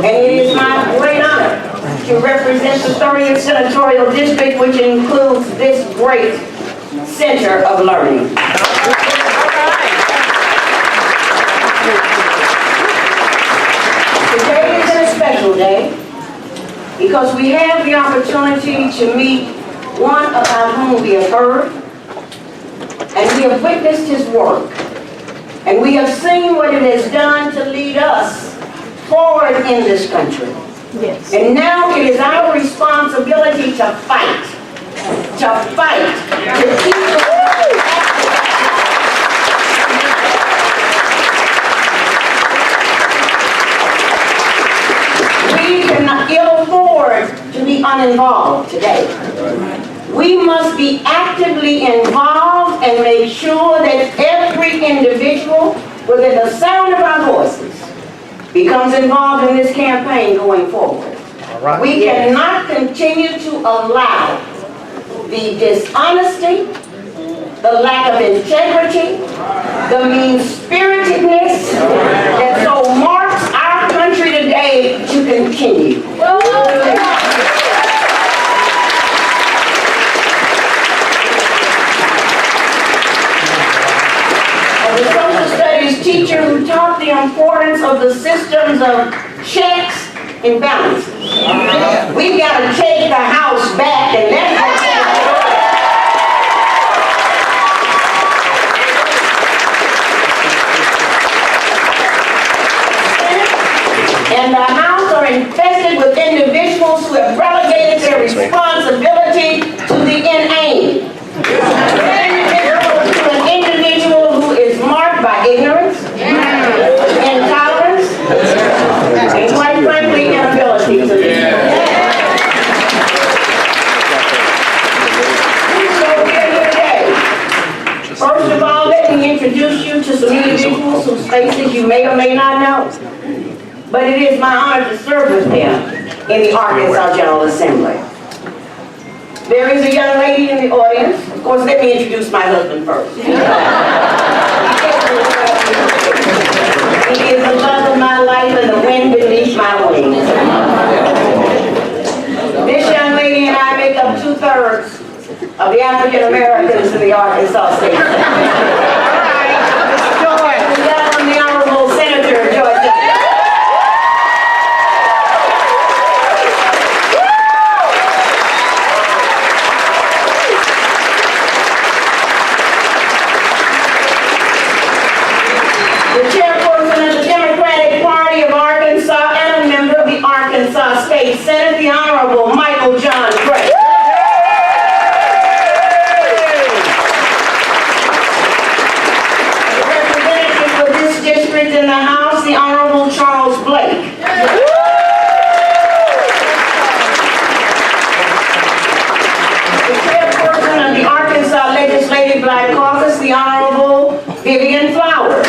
And it is my great honor to represent the 30th Senatorial District, which includes this great center of learning. Today is a special day because we have the opportunity to meet one about whom we have heard, and we have witnessed his work, and we have seen what it has done to lead us forward in this country. Yes. And now it is our responsibility to fight, to keep the We cannot ill afford to be uninvolved today. We must be actively involved and make sure that every individual within the sound of our voices becomes involved in this campaign going forward. Right. We cannot continue to allow the dishonesty, the lack of integrity, the mean-spiritedness that so marks our country today to continue. As a social studies teacher who taught the importance of the systems of checks and balances, we've got to take the house back and let and the House are infested with individuals who have relegated their responsibility to the inane. To an individual who is marked by ignorance, intolerance, and quite frankly, inability to lead. So we're here today. First of all, let me introduce you to some individuals whose faces you may or may not know. But it is my honor to serve with them in the Arkansas General Assembly. There is a young lady in the audience. Of course, let me introduce my husband first. He is the love of my life and the wind beneath my wings. This young lady and I make up 2/3 of the African Americans in the Arkansas state. The Honorable Senator George. State Senate, the Honorable Michael John Clarke. The representative for this district in the House, the Honorable Charles Blake. The chairperson of the Arkansas Legislative Black Caucus, the Honorable Vivian Flowers.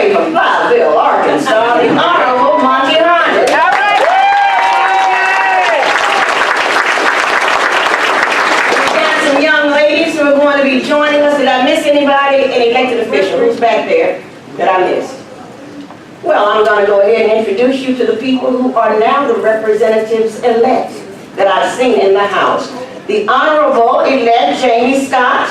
From Flywell, Arkansas, the Honorable Monty Rogers. We've got some young ladies who are going to be joining us. Did I miss anybody? An elected official who's back there that I missed? Well, I'm going to go ahead and introduce you to the people who are now the representatives-elect that I've seen in the House. The Honorable-elect Jamie Scott.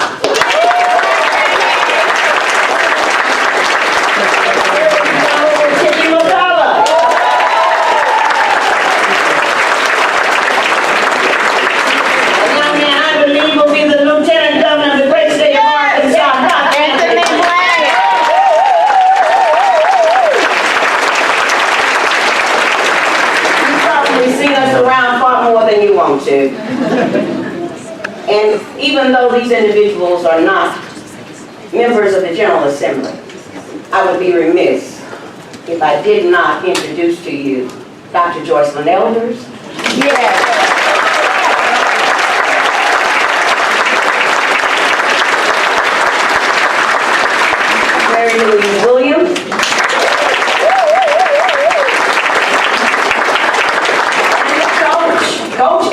And even though these individuals are not members of the General Assembly, I would be remiss if I did not introduce to you Dr. Joycelyn Elders. Yes. Mary Louise Williams.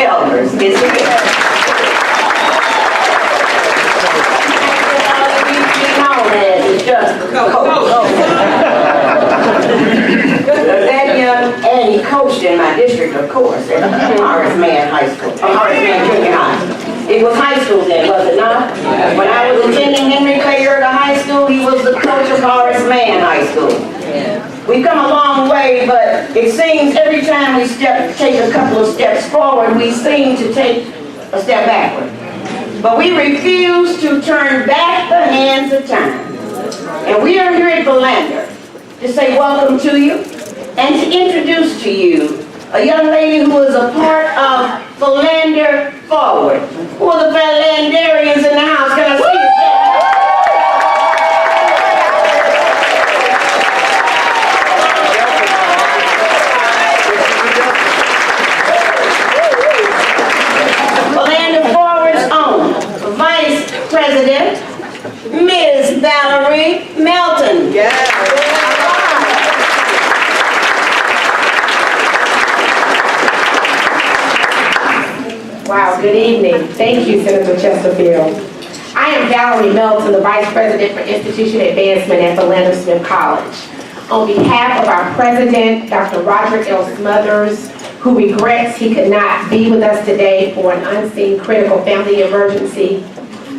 elders is here. It's just that young, and he coached in my district, of course, at Horace Mann High School, Horace Mann Junior High. It was high school then, was it not? When I was attending Henry Clay Yerga High School, he was the coach of Horace Mann High School. We've come a long way, but it seems every time we take a couple of steps forward, we seem to take a step backward. But we refuse to turn back the hands of time. And we are here at Philander to say welcome to you and to introduce to you a young lady who is a part of Philander Forward. Who are the Philanderians in the house? Can I see you? Philander Forward's own Vice President, Ms. Valerie Melton. Wow, good evening. Thank you, Senator Chesterfield. I am Valerie Melton, the Vice President for Institution Advancement at Philander Smith College. On behalf of our President, Dr. Roderick L. Smothers, who regrets he could not be with us today for an unseen critical family emergency,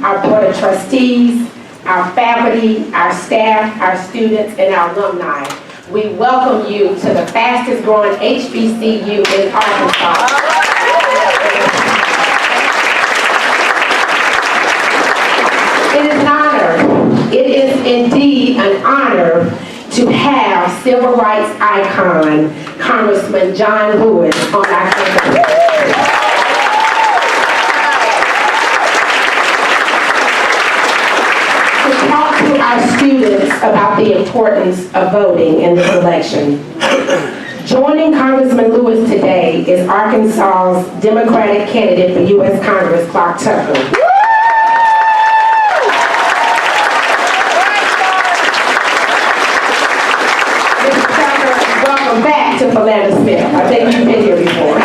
our Board of Trustees, our faculty, our staff, our students, and our alumni, we welcome you to the fastest growing HBCU in Arkansas. It is an honor. It is indeed an honor to have civil rights icon, Congressman John Lewis, on our campus. To talk to our students about the importance of voting in this election. Joining Congressman Lewis today is Arkansas's Democratic candidate for U.S. Congress, Clarke Tucker. Welcome back to Philander Smith. I think you've been here before.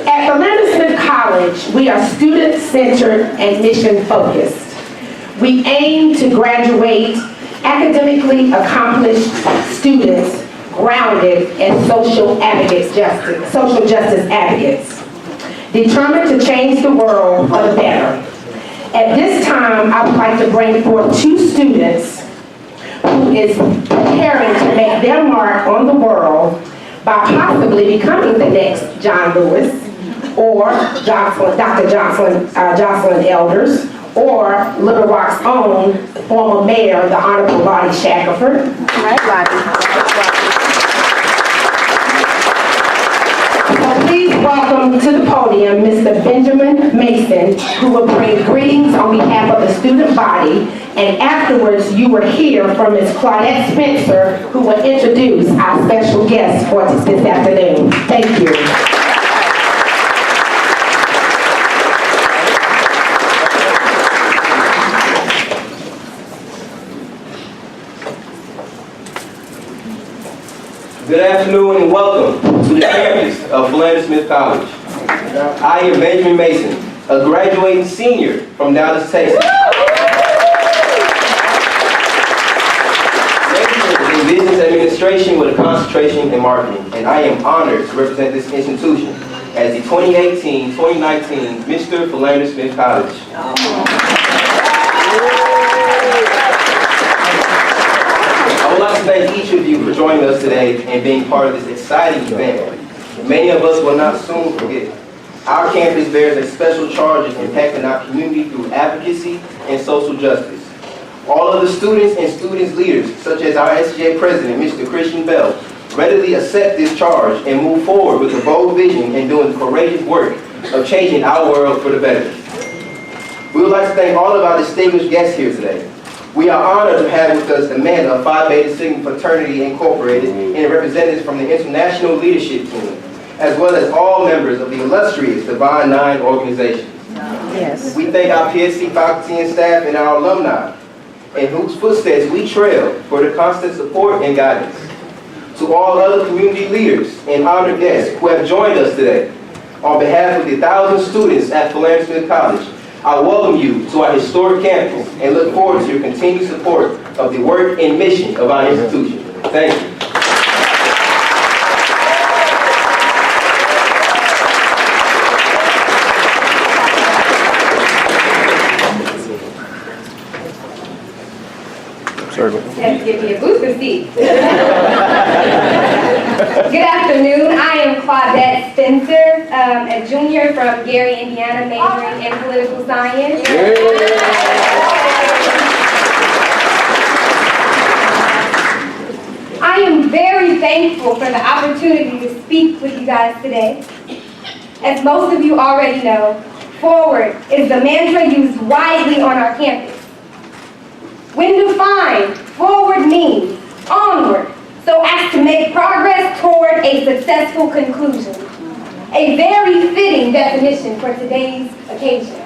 At Philander Smith College, we are student-centered and mission-focused. We aim to graduate academically accomplished students grounded as social justice advocates, determined to change the world for the better. At this time, I would like to bring forth two students who is preparing to make their mark on the world by possibly becoming the next John Lewis, or Dr. Jocelyn Elders, or Little Rock's own former mayor, the Honorable Lottie Shackelford. All right, Lottie. So please welcome to the podium Mr. Benjamin Mason, who will bring greetings on behalf of the student body, and afterwards you will hear from Ms. Claudette Spencer, who will introduce our special guest for this afternoon. Thank you. Good afternoon and welcome to the campus of Philander Smith College. I am Benjamin Mason, a graduating senior from Dallas, Texas. Majoring in business administration with a concentration in marketing, and I am honored to represent this institution as the 2018-2019 Mr. Philander Smith College. I would like to thank each of you for joining us today and being part of this exciting event. Many of us will not soon forget. Our campus bears a special charge in impacting our community through advocacy and social justice. All of the students and students' leaders, such as our SGA president, Mr. Christian Bell, readily accept this charge and move forward with a bold vision and doing the courageous work of changing our world for the better. We would like to thank all of our distinguished guests here today. We are honored to have with us Amanda of Phi Beta Sigma Fraternity Incorporated and representatives from the International Leadership Team, as well as all members of the illustrious Divine Nine organization. Yes. We thank our PSC faculty and staff and our alumni, in whose footsteps we trail, for the constant support and guidance. To all other community leaders and honored guests who have joined us today, on behalf of the 1,000 students at Clarke Smith College, I welcome you to our historic campus and look forward to your continued support of the work and mission of our institution. Thank you. Have to give me a booster seat. Good afternoon. I am Claudette Spencer, a junior from Gary, Indiana, majoring in political science. I am very thankful for the opportunity to speak with you guys today. As most of you already know, forward is the mantra used widely on our campus. When defined, forward means onward, so as to make progress toward a successful conclusion. A very fitting definition for today's occasion.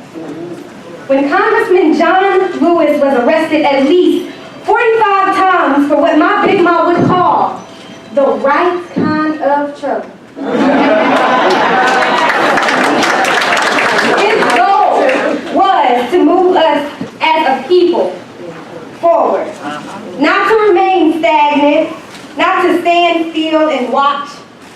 When Congressman John Lewis was arrested at least 45 times for what my Big Ma would call the right kind of trouble. His goal was to move us as a people forward, not to remain stagnant, not to stand still and watch,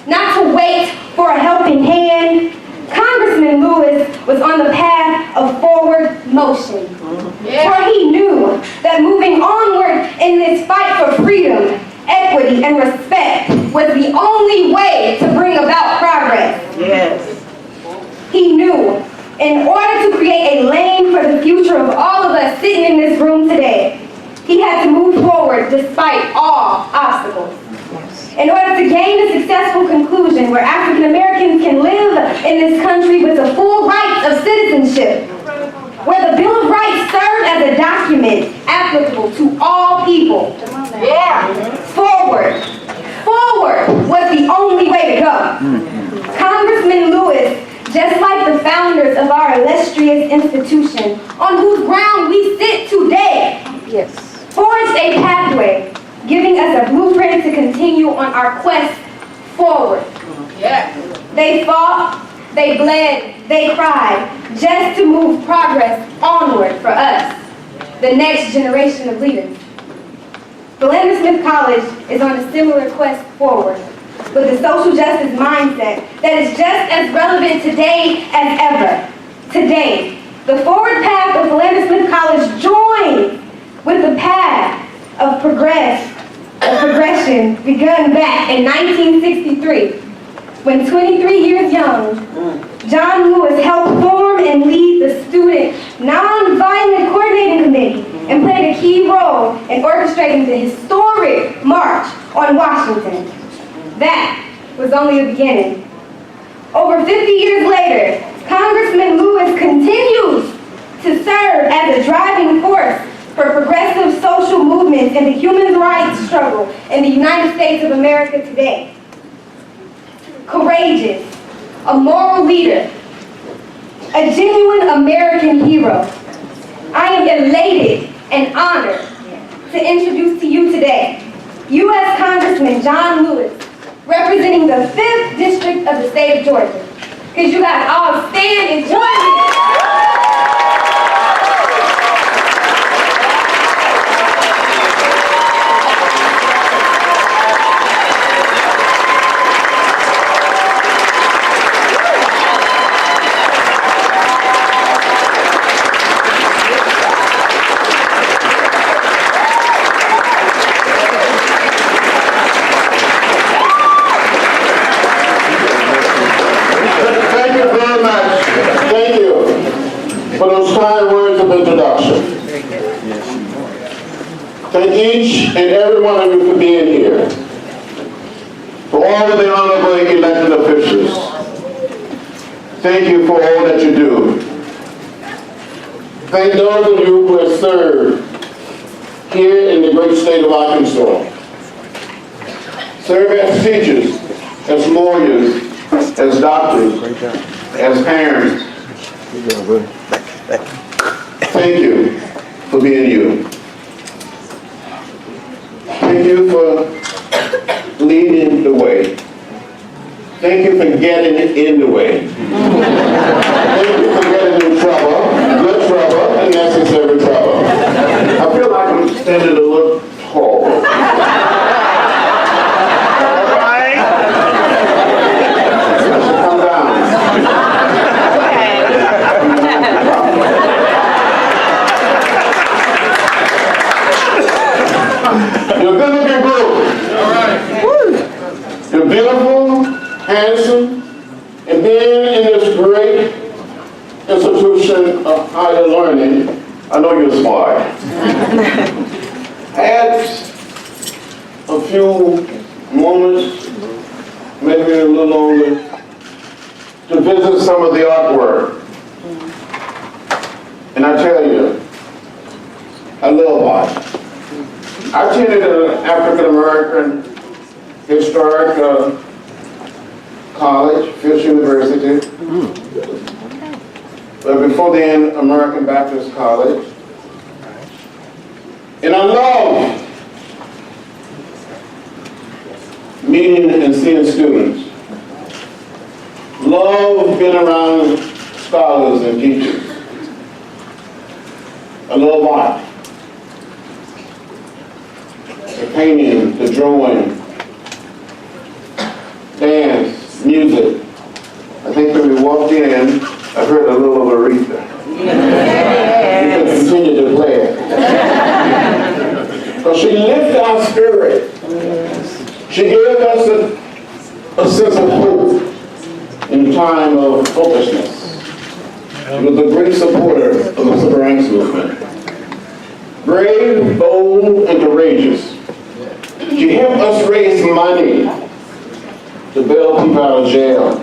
not to wait for a helping hand. Congressman Lewis was on the path of forward motion, for he knew that moving onward in this fight for freedom, equity, and respect was the only way to bring about progress. Yes. He knew in order to create a lane for the future of all of us sitting in this room today, he had to move forward despite all obstacles. In order to gain a successful conclusion where African Americans can live in this country with the full rights of citizenship, where the Bill of Rights served as a document applicable to all people. Forward. Forward was the only way to go. Congressman Lewis, just like the founders of our illustrious institution, on whose ground we sit today, forged a pathway, giving us a blueprint to continue on our quest forward. They fought, they bled, they cried, just to move progress onward for us, the next generation of leaders. Clarke Smith College is on a similar quest forward, with a social justice mindset that is just as relevant today as ever. Today, the forward path of Clarke Smith College joins with the path of progression begun back in 1963, when 23 years young, John Lewis helped form and lead the Student Nonviolent Coordinating Committee and played a key role in orchestrating the historic March on Washington. That was only the beginning. Over 50 years later, Congressman Lewis continues to serve as a driving force for progressive social movements and the human rights struggle in the United States of America today. Courageous, a moral leader, a genuine American hero. I am elated and honored to introduce to you today U.S. Congressman John Lewis, representing the 5th District of the state of Georgia. Because you guys all stand and join me. Thank each and every one of you for being here. For all of the honorable elected officials, thank you for all that you do. Thank those of you who have served here in the great state of Arkansas. Serve as teachers, as lawyers, as doctors, as parents. Thank you for being you. Thank you for leading the way. Thank you for getting in the way. Thank you for getting in trouble, good trouble, and necessary trouble. I feel like I'm standing a little tall. Come down. You're good looking group. You're beautiful, handsome, and being in this great institution of higher learning, I know you're smart. I had a few moments, maybe a little longer, to visit some of the artwork. And I tell you, I love art. I attended an African-American historic college, Fisk University. But before then, American Baptist College. And I love meeting and seeing students. Love being around scholars and teachers. I love art. The painting, the drawing, dance, music. I think when we walked in, I heard a little of Aretha. You can continue to play it. Because she lifted our spirit. She gave us a sense of hope in time of hopelessness. She was a great supporter of the civil rights movement. Brave, bold, and courageous. She helped us raise money to bail people out of jail.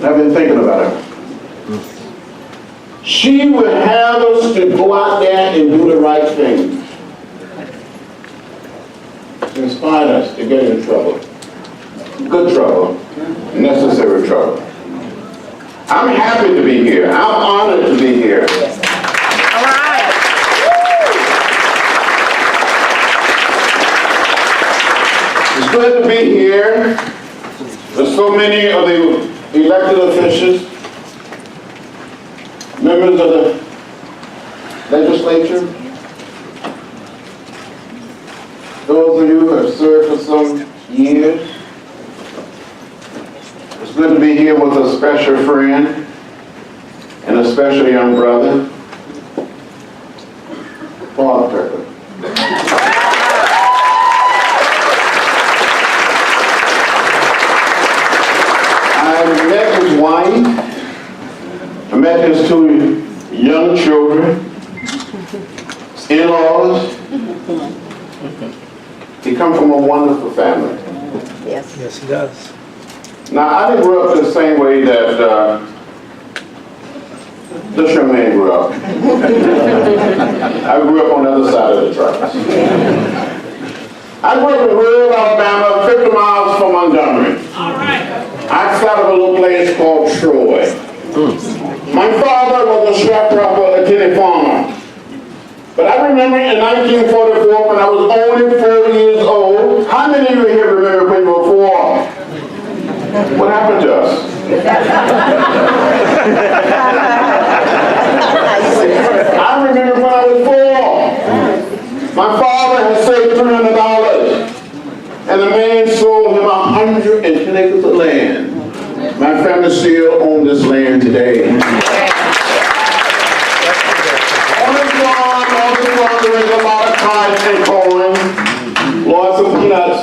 I've been thinking about it. She would have us to go out there and do the right thing. To inspire us to get in trouble. Good trouble, necessary trouble. I'm happy to be here. I'm honored to be here. All right. It's good to be here. There's so many of the elected officials, members of the legislature, those of you who have served for some years. It's good to be here with a special friend and a special young brother, Clarke. I met his wife, I met his two young children, in-laws. He comes from a wonderful family. Yes, he does. Now, I didn't grow up the same way that this young man grew up. I grew up on the other side of the tracks. I grew up in rural Alabama, 50 miles from Montgomery. Outside of a little place called Troy. My father was a sharecropper, a tenant farmer. But I remember in 1944, when I was only 4 years old, how many of you here remember when you were 4? What happened to us? I remember when I was 4. My father had saved $300, and the man sold him 110 acres of land. My family still owns this land today. On the farm, there is a lot of cotton and corn, lots of peanuts.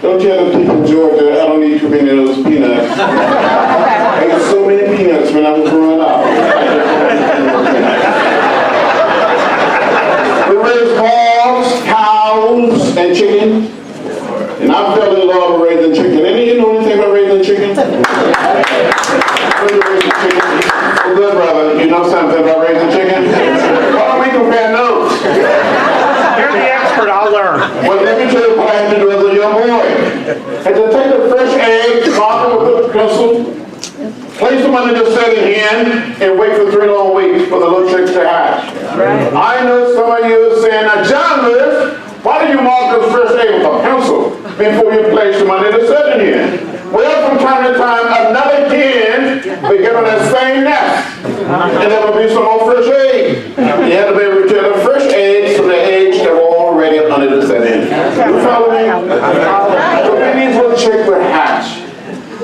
Don't tell the people in Georgia, I don't need too many of those peanuts. I ate so many peanuts when I was growing up. We raised hogs, cows, and chickens. And I fell in love with raising chicken. Any of you know anything about raising chicken? When you raising chicken? Well, good, brother. You know something about raising chicken? Why don't we compare notes? You're the expert, I'll learn. Well, let me tell you what I had to do as a young boy. I had to take the fresh egg, mark it with a pencil, place them under the setting hen, and wait for 3 long weeks for the little chicks to hatch. Right. I know some of you are saying, now John Lewis, why do you mark those fresh eggs with a pencil before you place them under the setting hen? Well, from time to time, another hen will get on that same nest. And there will be some more fresh eggs. You have to be able to tell the fresh eggs from the eggs that were already under the setting. You follow me? So when these little chicks would hatch,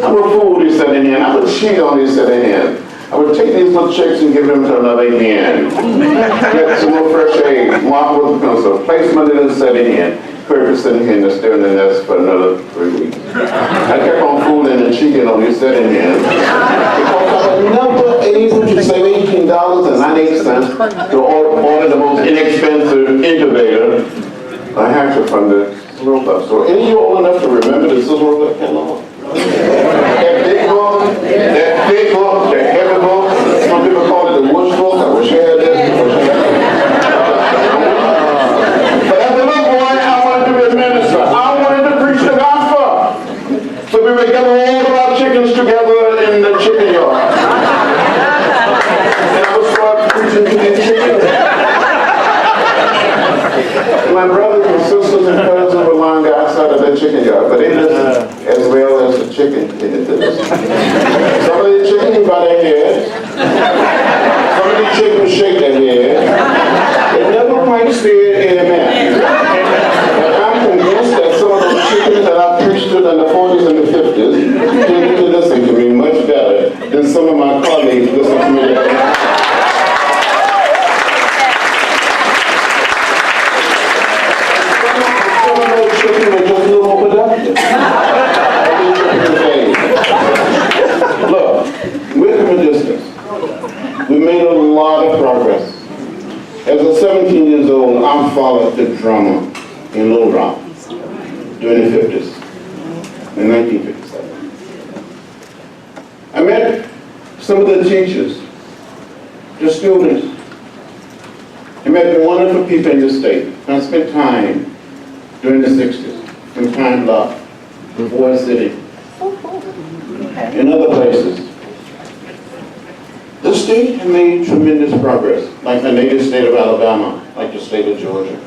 I would fool these setting hen. I would cheat on these setting hen. I would take these little chicks and give them to another hen. Get some more fresh eggs, mark with a pencil, place them under the setting hen. Purpose sitting here and stay in the nest for another 3 weeks. I kept on fooling and cheating on these setting hens because I was never able to save $18.98 to order the most inexpensive incubator I had from the robot store. Any of you old enough to remember the sizzle robot catalog? That big book, that heavy book. Some people call it the Woods book. I wish I had that. So we would gather all of our chickens together in the chicken yard. And I would start preaching to these chickens. My brothers and sisters and cousins were lying outside of that chicken yard, but they listened as well as the chicken did listen. Some of the chickens bow their heads. Some of the chickens shake their heads. They never quite said amen. And I'm convinced that some of those chickens that I preached to in the 40s and the 50s tended to listen to me much better than some of my colleagues listen to me now. Some of those chickens are just a little more productive. Look, we're from a distance. We made a lot of progress. As a 17 years old, I followed the drummer in Little Rock during the 50s, in 1957. I met some of the teachers, the students. I met the wonderful people in the state. I spent time during the 60s in Pine Bluff, Ford City, and other places. The state had made tremendous progress, like the native state of Alabama, like the state of Georgia.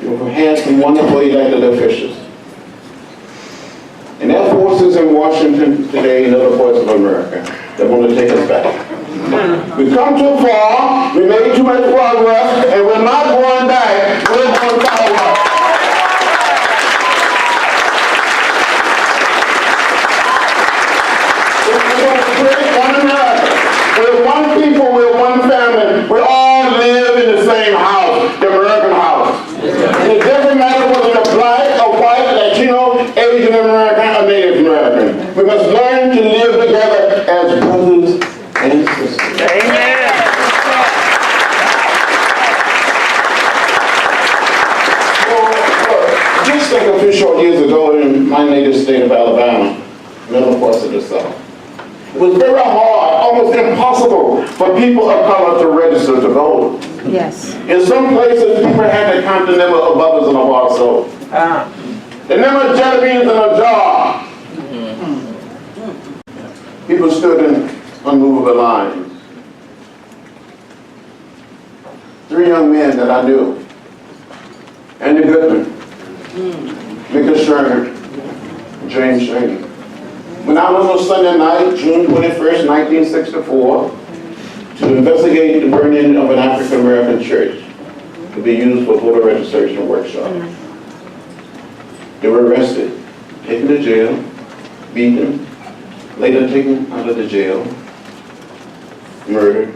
You had some wonderful elected officials. And there are forces in Washington today and other parts of America that want to take us back. We've come too far, we made too much progress, and we're not going back, we're going forward. We're one people, we're one family. We all live in the same house, the American house. And it doesn't matter whether you're black or white, Latino, Asian American, or Native American. We must learn to live together as brothers and sisters. Amen. Just think a few short years ago in my native state of Alabama, middle parts of the South. It was very hard, almost impossible for people of color to register to vote. Yes. In some places, people had to count the number of bubbles in a bar soap. The number of jelly beans in a jar. People stood in unmovable lines. 3 young men that I knew. Andy Goodman, Mika Sherman, James Shane. Went out on a Sunday night, June 21st, 1964, to investigate the burning of an African American church to be used for voter registration workshop. They were arrested, taken to jail, beaten, later taken out of the jail, murdered,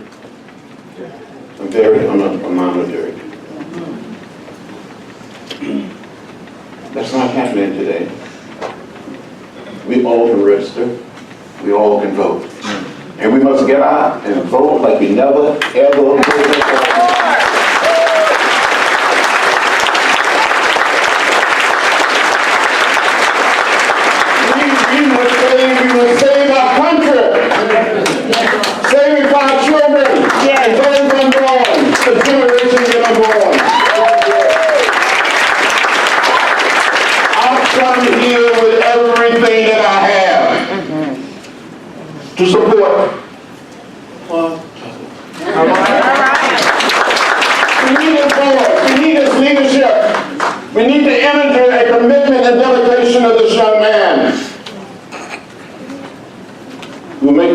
and buried on a mound of dirt. That's not happening today. We all can register, we all can vote. And we must get out and vote like we never, ever voted before. We must save our country. Save it for our children. And those unborn, the generations that are born. I've come here with everything that I have to support. We need a board. We need this leadership. We need the energy and commitment and dedication of the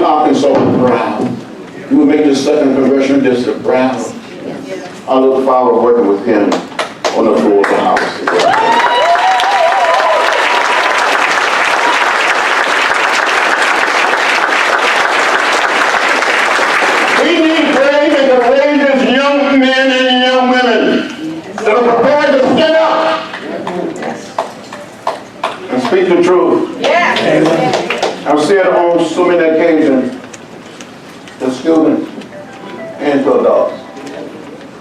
Arkansas proud. You will make the 2nd Congressional District proud. I look forward to working with him on the floor of the House. We need brave and courageous young men and young women that are prepared to stand up and speak the truth. I've said on so many occasions to students and to adults,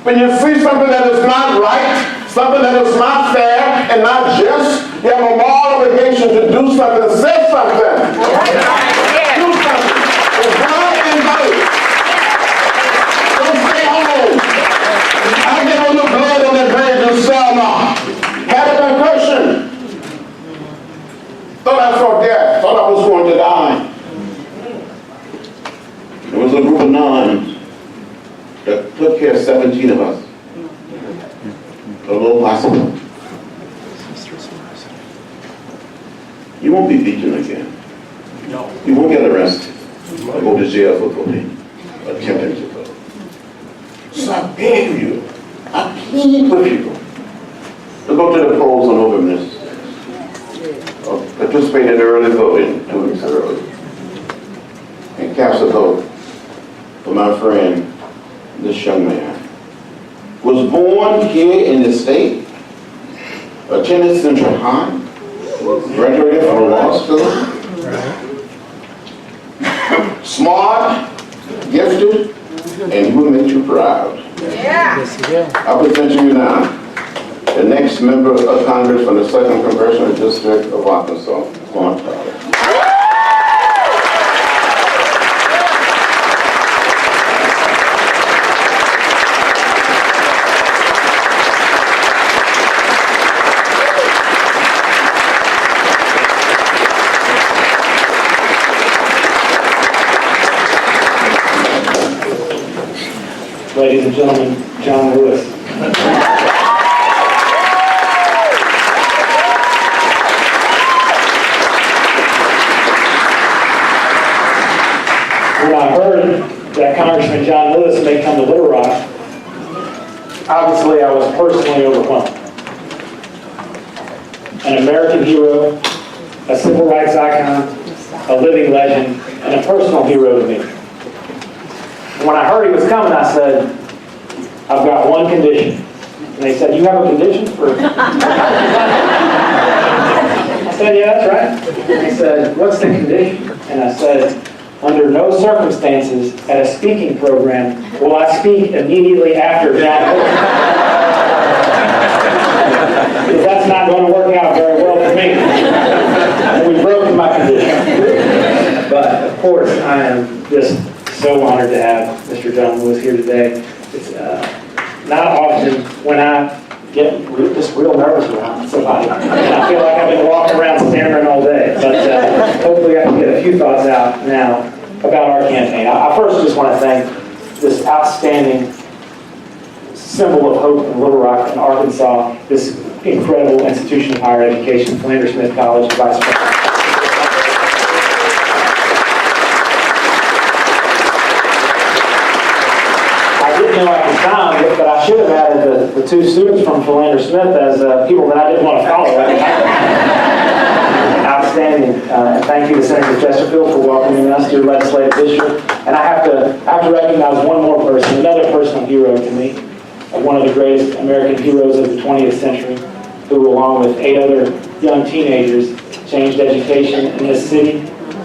when you see something that is not right, something that is not fair and not just, you have a moral obligation to do something, say something. Do something. It's God and vote. Don't stay home. I get on the blood on the grave in Selma. Had a concussion. Thought I saw death. Thought I was going to die. There was a group of nuns that took care of 17 of us. A little hospital. You won't be beaten again. No. You won't get arrested or go to jail for voting, attempting to vote. So I beg you, I plead with you to go to the polls on November 6th. Participate in early voting 2 weeks early. And cast a vote for my friend, this young man. Was born here in the state, attended Central High, graduated from law school, smart, gifted, and will make you proud. I present to you now the next member of Congress from the 2nd Congressional District of Arkansas, Clarke. Ladies and gentlemen, John Lewis. When I heard that Congressman John Lewis may come to Little Rock, obviously I was personally overwhelmed. An American hero, a civil rights icon, a living legend, and a personal hero to me. When I heard he was coming, I said, I've got one condition. And they said, you have a condition for... I said, yeah, that's right. And they said, what's the condition? And I said, under no circumstances at a speaking program will I speak immediately after John Lewis. Because that's not going to work out very well for me. And we broke my condition. But, of course, I am just so honored to have Mr. John Lewis here today. It's not often when I get just real nervous around somebody. And I feel like I've been walking around stammering all day. But hopefully I can get a few thoughts out now about our campaign. I first just want to thank this outstanding symbol of hope in Little Rock and Arkansas, this incredible institution of higher education, Philander Smith College Vice President. At the time, but I should have added the 2 students from Philander Smith as people that I didn't want to follow. Outstanding. And thank you to Senator Chesterfield for welcoming us to your legislative district. And I have to recognize one more person, another personal hero to me, one of the greatest American heroes of the 20th century, who, along with 8 other young teenagers, changed education in this city,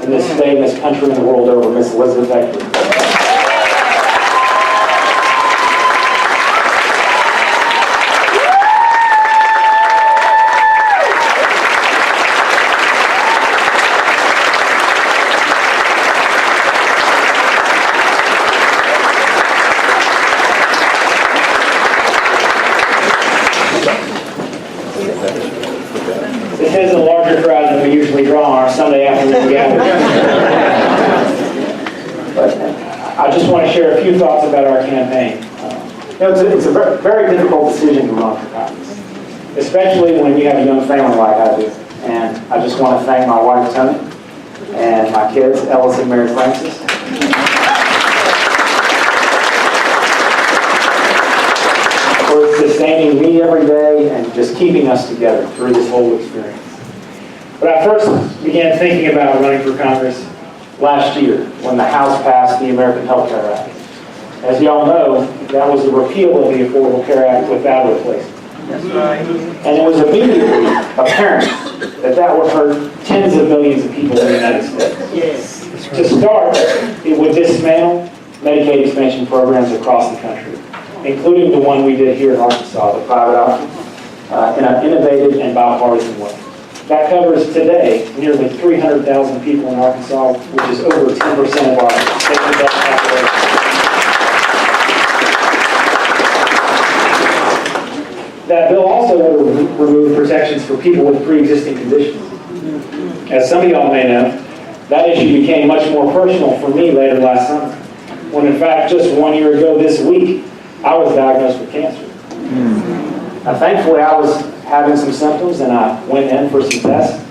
in this state, in this country, and the world over, Miss Elizabeth Hector. This is a larger crowd than we usually draw on our Sunday afternoon gathering. But I just want to share a few thoughts about our campaign. It's a very difficult decision to run for Congress, especially when you have a young family like I do. And I just want to thank my wife, Tony, and my kids, Ellis and Mary Frances. For sustaining me every day and just keeping us together through this whole experience. But I first began thinking about running for Congress last year when the House passed the American Health Care Act. As you all know, that was the repeal of the Affordable Care Act without a replacement. That's right. And it was immediately apparent that that would hurt tens of millions of people in the United States. Yes. To start, it would dismantle Medicaid expansion programs across the country, including the one we did here in Arkansas, the private option, in an innovative and bipartisan way. That covers today nearly 300,000 people in Arkansas, which is over 10% of our state adult population. That bill also would remove protections for people with pre-existing conditions. As some of y'all may know, that issue became much more personal for me later last summer, when in fact just 1 year ago this week, I was diagnosed with cancer. Now, thankfully, I was having some symptoms, and I went in for some tests,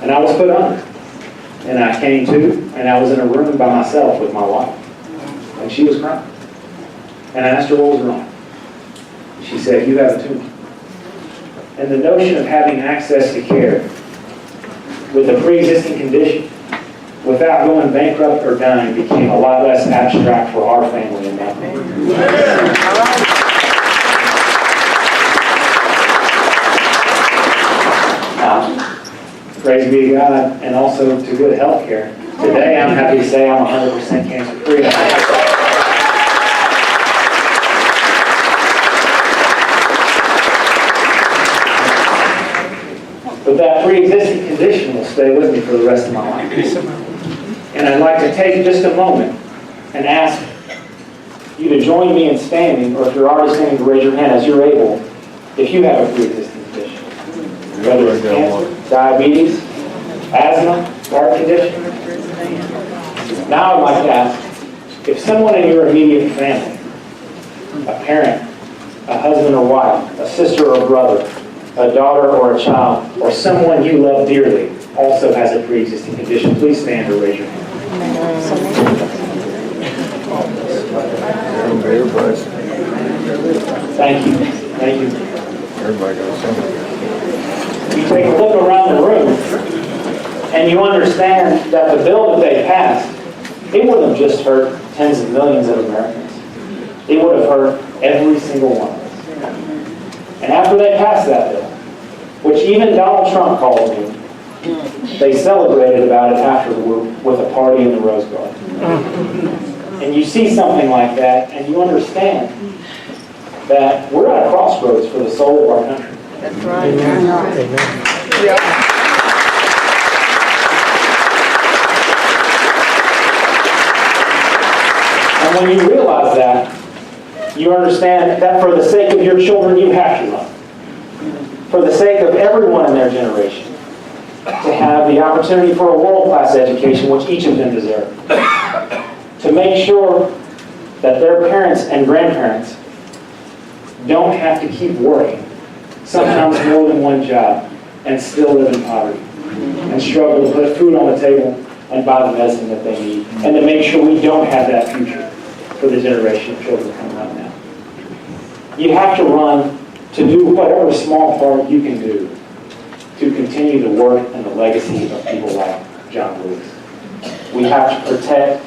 and I was put under. And I came to, and I was in a room by myself with my wife, and she was crying. And I asked her what was wrong. She said, "You have a tumor." And the notion of having access to care with a pre-existing condition without going bankrupt or dying became a lot less abstract for our family in that neighborhood. Praise be to God, and also to good health care. Today, I'm happy to say I'm 100% cancer-free. But that pre-existing condition will stay with me for the rest of my life. And I'd like to take just a moment and ask you to join me in standing, or if you're already standing, to raise your hand as you're able, if you have a pre-existing condition. Whether it's cancer, diabetes, asthma, heart condition. Now I'd like to ask, if someone in your immediate family, a parent, a husband or wife, a sister or brother, a daughter or a child, or someone you love dearly also has a pre-existing condition, please stand or raise your hand. Thank you. Thank you. You take a look around the room, and you understand that the bill that they passed, it wouldn't have just hurt tens of millions of Americans. It would have hurt every single one of us. And after they passed that bill, which even Donald Trump called me, they celebrated about it afterward with a party in the Rose Garden. And you see something like that, and you understand that we're at a crossroads for the soul of our country. That's right. Amen. And when you realize that, you understand that for the sake of your children, you have to run. For the sake of everyone in their generation, to have the opportunity for a world-class education, which each of them deserve. To make sure that their parents and grandparents don't have to keep working, sometimes more than one job, and still live in poverty, and struggle to put food on the table and buy the medicine that they need, and to make sure we don't have that future for the generation of children coming up now. You have to run to do whatever small part you can do to continue the work and the legacy of people like John Lewis. We have to protect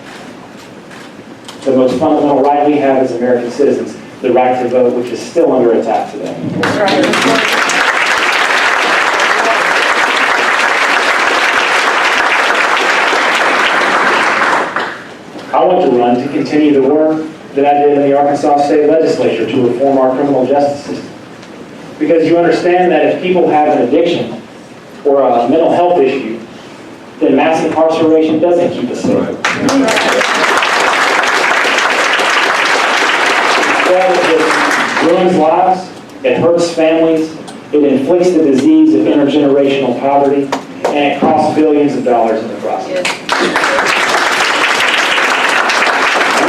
the most fundamental right we have as American citizens, the right to vote, which is still under attack today. That's right. I want to run to continue the work that I did in the Arkansas State Legislature to reform our criminal justice system. Because you understand that if people have an addiction or a mental health issue, then mass incarceration doesn't keep us safe. Instead, it ruins lives, it hurts families, it inflicts the disease of intergenerational poverty, and it costs billions of dollars in the process.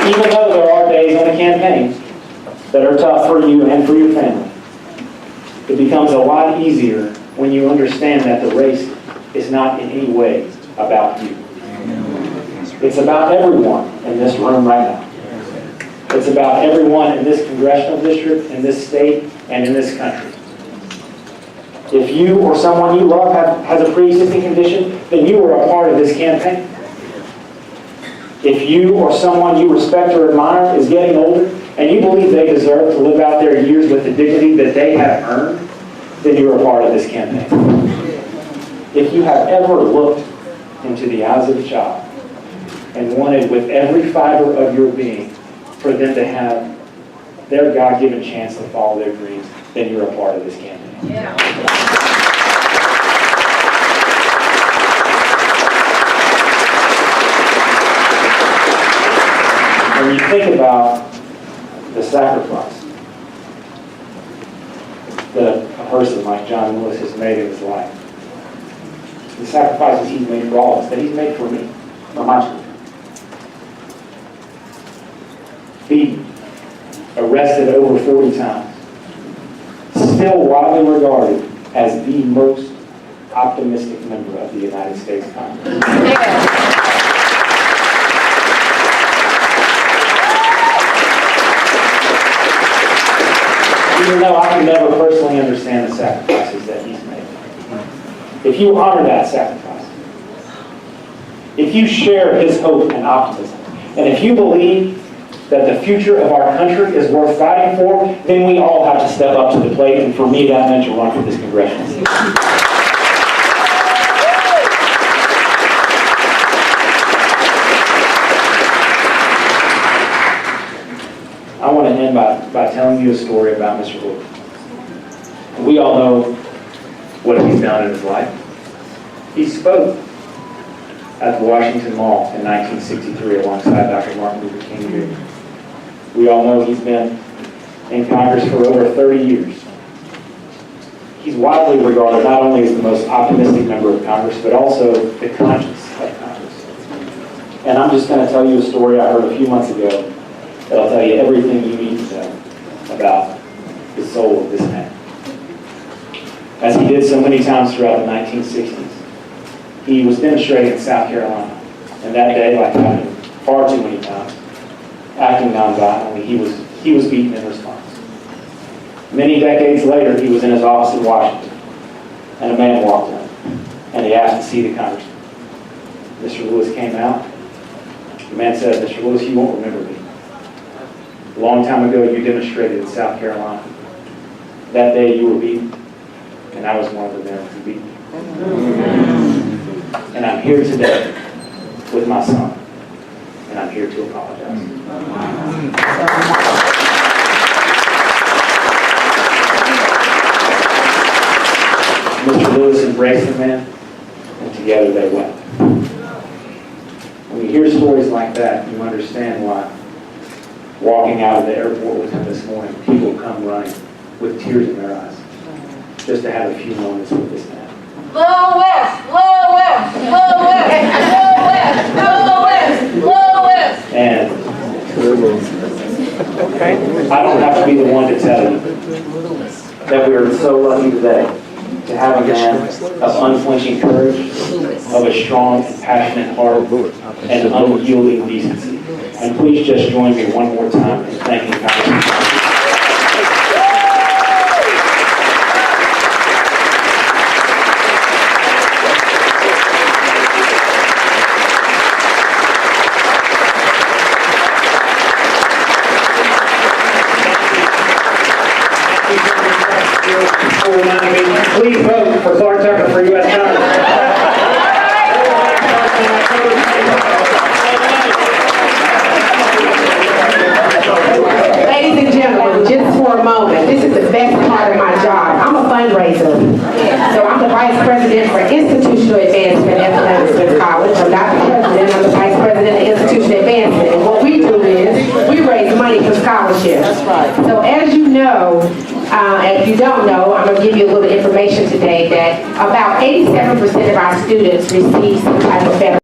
Even though there are days on the campaign that are tough for you and for your family, it becomes a lot easier when you understand that the race is not in any way about you. It's about everyone in this room right now. It's about everyone in this congressional district, in this state, and in this country. If you or someone you love has a pre-existing condition, then you are a part of this campaign. If you or someone you respect or admire is getting older, and you believe they deserve to live out their years with the dignity that they have earned, then you're a part of this campaign. If you have ever looked into the eyes of a child and wanted with every fiber of your being for them to have their God-given chance to follow their dreams, then you're a part of this campaign. Yeah. When you think about the sacrifice that a person like John Lewis has made in his life, the sacrifices he's made for all of us, that he's made for me, for my children. Beaten, arrested over 40 times, still widely regarded as the most optimistic member of the United States Congress. Even though I can never personally understand the sacrifices that he's made. If you honor that sacrifice, if you share his hope and optimism, and if you believe that the future of our country is worth fighting for, then we all have to step up to the plate, and for me that meant to run for this congressional seat. I want to end by telling you a story about Mr. Lewis. We all know what he's done in his life. He spoke at the Washington Mall in 1963 alongside Dr. Martin Luther King Jr. We all know he's been in Congress for over 30 years. He's widely regarded not only as the most optimistic member of Congress, but also the conscience of Congress. And I'm just going to tell you a story I heard a few months ago that'll tell you everything you need to know about the soul of this man. As he did so many times throughout the 1960s, he was demonstrating in South Carolina. And that day, like happened far too many times, acting nonviolently, he was beaten in response. Many decades later, he was in his office in Washington, and a man walked in, and he asked to see the congressman. Mr. Lewis came out. The man said, "Mr. Lewis, you won't remember me. A long time ago, you demonstrated in South Carolina. That day, you were beaten, and I was one of the men who beat you. And I'm here today with my son, and I'm here to apologize." Mr. Lewis embraced the man, and together they wept. When you hear stories like that, you understand why, walking out of the airport with him this morning, people come running with tears in their eyes, just to have a few moments with this man. Low West, Low West, Low West, Low West, Low West, Low West. And I don't have to be the one to tell you that we are so lucky today to have a man of unflinching courage, of a strong and passionate heart, and unyielding decency. And please just join me one more time in thanking Congressman. Please vote for Clarke Tucker for U.S. Congress. Ladies and gentlemen, just for a moment, this is the best part of my job. I'm a fundraiser. So I'm the Vice President for Institutional Advancement at the Smith College. I'm not the President, I'm the Vice President of Institutional Advancement. And what we do is, we raise money for scholarships. That's right. So as you know, if you don't know, I'm going to give you a little information today that about 87% of our students receive some type of federal